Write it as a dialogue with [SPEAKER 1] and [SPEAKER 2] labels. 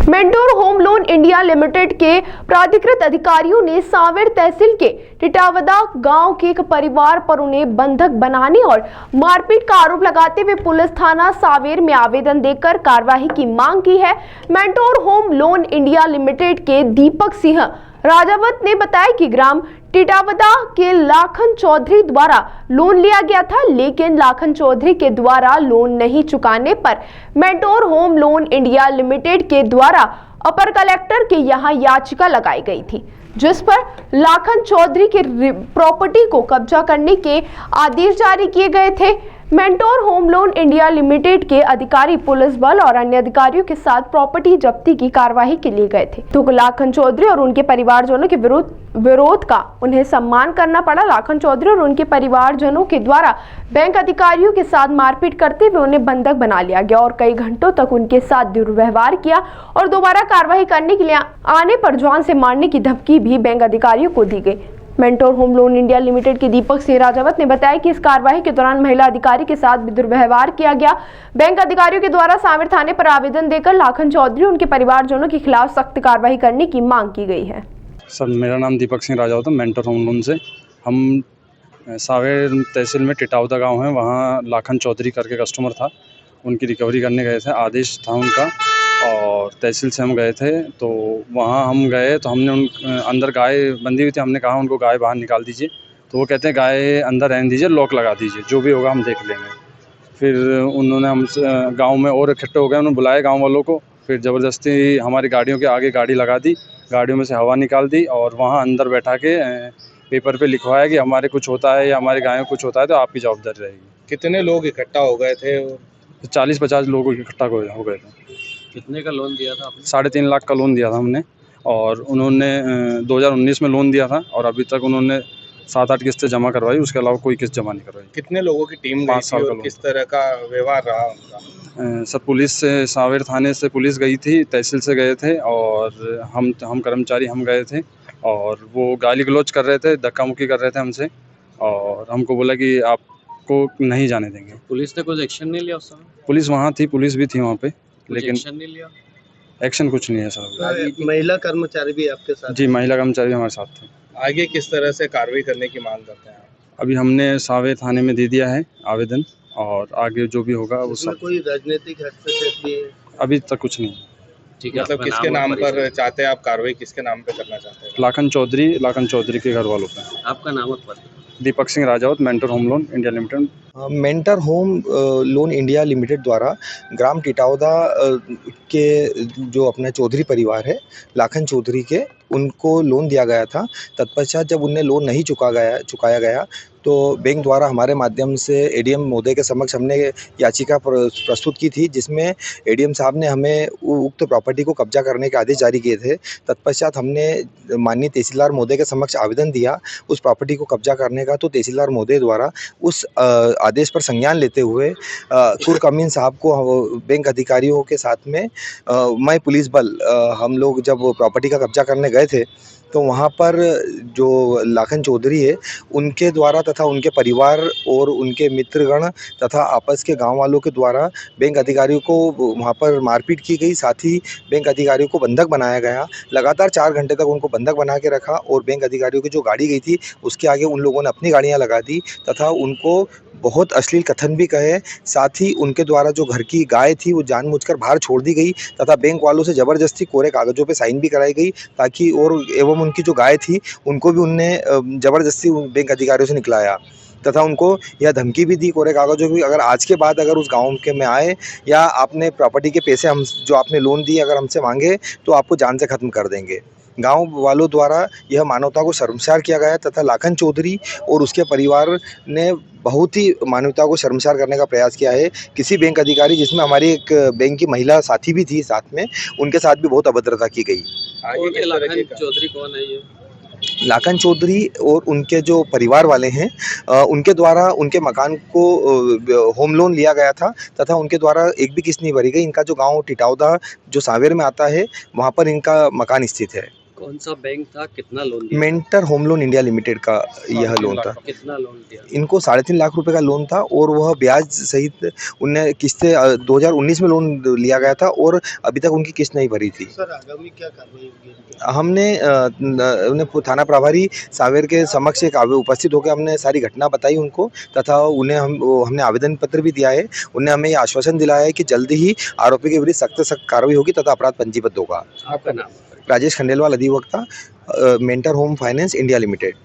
[SPEAKER 1] Mentor home loan India limited के प्राधिकृत अधिकारियों ने सांवेर तहसील के टिटावदा गांव के एक परिवार पर उन्हें बंधक बनाने और मारपीट का आरोप लगाते हुए पुलिस थाना सांवेर में आवेदन देकर कार्रवाई की मांग की है। Mentor home loan India limited के दीपक सिंह राजावत ने बताया कि ग्राम टिटावदा के लाखन चौधरी द्वारा लोन लिया गया था, लेकिन लाखन चौधरी के द्वारा लोन नहीं चुकाने पर mentor home loan India limited के द्वारा अपर कलेक्टर के यहां याचिका लगाई गई थी, जिस पर लाखन चौधरी के प्रॉपर्टी को कब्जा करने के आदेश जारी किए गए थे। Mentor home loan India limited के अधिकारी पुलिस बल और अन्य अधिकारियों के साथ प्रॉपर्टी जब्ती की कार्रवाई के लिए गए थे, तो लाखन चौधरी और उनके परिवारजनों के विरोध का उन्हें सम्मान करना पड़ा। लाखन चौधरी और उनके परिवारजनों के द्वारा बैंक अधिकारियों के साथ मारपीट करते हुए उन्हें बंधक बना लिया गया और कई घंटों तक उनके साथ दुर्व्यवहार किया और दोबारा कार्रवाई करने के लिए आने पर जान से मारने की धमकी भी बैंक अधिकारियों को दी गई। Mentor home loan India limited के दीपक सिंह राजावत ने बताया कि इस कार्रवाई के दौरान महिला अधिकारी के साथ भी दुर्व्यवहार किया गया। बैंक अधिकारियों के द्वारा सांवेर थाने पर आवेदन देकर लाखन चौधरी उनके परिवारजनों के खिलाफ सख्त कार्रवाई करने की मांग की गई है।
[SPEAKER 2] सर, मेरा नाम दीपक सिंह राजावत है, मेंटोर होम लोन से। हम सांवेर तहसील में टिटावदा गाँव है, वहाँ लाखन चौधरी करके कस्टमर था, उनकी रिकवरी करने गए थे। आदेश था उनका और तहसील से हम गए थे, तो वहाँ हम गए तो हमने अंदर गाय बंधी हुई थी। हमने कहा उनको गाय बाहर निकाल दीजिए, तो वो कहते हैं गाय अंदर रहने दीजिए, लॉक लगा दीजिए, जो भी होगा हम देख लेंगे। फिर उन्होंने हम गांव में और इकट्ठे हो गए, उन्होंने बुलाया गांव वालों को, फिर ज़बरदस्ती हमारी गाड़ियों के आगे गाड़ी लगा दी, गाड़ियों में से हवा निकाल दी और वहाँ अंदर बैठा के पेपर पे लिखवाया कि हमारे कुछ होता है या हमारी गायों कुछ होता है तो आपकी जवाबदारी रहेगी।
[SPEAKER 3] कितने लोग इकट्ठा हो गए थे?
[SPEAKER 2] 40-50 लोग इकट्ठा हो गए थे।
[SPEAKER 3] कितने का लोन दिया था आपने?
[SPEAKER 2] 3.5 लाख का लोन दिया था हमने, और उन्होंने 2019 में लोन दिया था और अभी तक उन्होंने 7-8 किस्तें जमा करवाई, उसके अलावा कोई किस्त जमा नहीं करवाई।
[SPEAKER 3] कितने लोगों की टीम
[SPEAKER 2] 5 साल का लोन।
[SPEAKER 3] किस तरह का व्यवहार रहा उनका?
[SPEAKER 2] सब पुलिस से, सांवेर थाने से पुलिस गई थी, तहसील से गए थे और हम कर्मचारी हम गए थे और वो गाली गलौज कर रहे थे, धक्का मुक्की कर रहे थे हमसे और हमको बोला कि आपको नहीं जाने देंगे।
[SPEAKER 3] पुलिस ने कुछ एक्शन नहीं लिया उस समय?
[SPEAKER 2] पुलिस वहाँ थी, पुलिस भी थी वहाँ पे, लेकिन
[SPEAKER 3] एक्शन नहीं लिया।
[SPEAKER 2] एक्शन कुछ नहीं है सर।
[SPEAKER 3] महिला कर्मचारी भी आपके साथ?
[SPEAKER 2] जी, महिला कर्मचारी हमारे साथ थे।
[SPEAKER 3] आगे किस तरह से कार्रवाई करने की मांग करते हैं?
[SPEAKER 2] अभी हमने सांवेर थाने में दे दिया है आवेदन और आगे जो भी होगा वो सब।
[SPEAKER 3] कोई राजनीतिक हस्तक्षेप भी है?
[SPEAKER 2] अभी तक कुछ नहीं।
[SPEAKER 3] ठीक है, मतलब किसके नाम पर चाहते हैं आप कार्रवाई, किसके नाम पे करना चाहते हैं?
[SPEAKER 2] लाखन चौधरी के घर वालों पे।
[SPEAKER 3] आपका नाम और पता?
[SPEAKER 2] Deepak Singh Rajawat, mentor home loan India limited.
[SPEAKER 4] Mentor home loan India limited द्वारा ग्राम टिटावदा के जो अपना चौधरी परिवार है, लाखन चौधरी के, उनको लोन दिया गया था। तत्पश्चात जब उन्हें लोन नहीं चुकाया गया तो बैंक द्वारा हमारे माध्यम से एडीएम महोदय के समक्ष हमने याचिका प्रस्तुत की थी, जिसमें एडीएम साहब ने हमें उक्त प्रॉपर्टी को कब्जा करने के आदेश जारी किए थे। तत्पश्चात हमने माननीय तहसीलदार महोदय के समक्ष आवेदन दिया उस प्रॉपर्टी को कब्जा करने का, तो तहसीलदार महोदय द्वारा उस आदेश पर संज्ञान लेते हुए कुर्क अमीन साहब को बैंक अधिकारियों के साथ में मैं पुलिस बल हम लोग जब प्रॉपर्टी का कब्जा करने गए थे, तो वहाँ पर जो लाखन चौधरी है उनके द्वारा तथा उनके परिवार और उनके मित्रगण तथा आपस के गांव वालों के द्वारा बैंक अधिकारियों को वहाँ पर मारपीट की गई। साथ ही बैंक अधिकारियों को बंधक बनाया गया। लगातार 4 घंटे तक उनको बंधक बना के रखा और बैंक अधिकारियों की जो गाड़ी गई थी उसके आगे उन लोगों ने अपनी गाड़ियाँ लगा दी तथा उनको बहुत अश्लील कथन भी कहे। साथ ही उनके द्वारा जो घर की गाय थी वो जानबूझकर बाहर छोड़ दी गई तथा बैंक वालों से ज़बरदस्ती कोरे कागज़ों पे साइन भी कराई गई, ताकि और एवं उनकी जो गाय थी उनको भी उनने ज़बरदस्ती बैंक अधिकारियों से निकलाया तथा उनको यह धमकी भी दी कोरे कागज़ों की, अगर आज के बाद अगर उस गांव के में आए या आपने प्रॉपर्टी के पैसे हम जो आपने लोन दिए अगर हमसे मांगे तो आपको जान से ख़त्म कर देंगे। गांव वालों द्वारा यह मानवता को शर्मसार किया गया तथा लाखन चौधरी और उसके परिवार ने बहुत ही मानवता को शर्मसार करने का प्रयास किया है। किसी बैंक अधिकारी, जिसमें हमारी एक बैंक की महिला साथी भी थी साथ में, उनके साथ भी बहुत अभद्रता की गई।
[SPEAKER 3] आगे लाखन चौधरी कौन है ये?
[SPEAKER 4] लाखन चौधरी और उनके जो परिवार वाले हैं उनके द्वारा उनके मकान को होम लोन लिया गया था तथा उनके द्वारा एक भी किस्त नहीं भरी गई। इनका जो गांव टिटावदा जो सांवेर में आता है वहां पर इनका मकान स्थित है।
[SPEAKER 5] कौन सा बैंक था, कितना लोन दिया?
[SPEAKER 4] Mentor home loan India limited का यह लोन था।
[SPEAKER 5] कितना लोन दिया?
[SPEAKER 4] इनको 3.5 लाख रुपए का लोन था और वह ब्याज सहित उन्हें किस्तें 2019 में लोन लिया गया था और अभी तक उनकी किस्त नहीं भरी थी।
[SPEAKER 6] सर आगामी क्या कार्रवाई होगी?
[SPEAKER 4] हमने उन्हें थाना प्रभारी सावेर के समक्ष एक उपस्थित होकर हमने सारी घटना बताई उनको तथा उन्हें हमने आवेदन पत्र भी दिया है। उन्हें हमें ये आश्वासन दिलाया है कि जल्दी ही आरोपी के विरुद्ध सख्त से सख्त कार्रवाई होगी तथा अपराध पंजीबद्ध होगा।
[SPEAKER 5] आपका नाम?
[SPEAKER 4] राजेश खंडेलवाल, अधिवक्ता, mentor home finance India limited.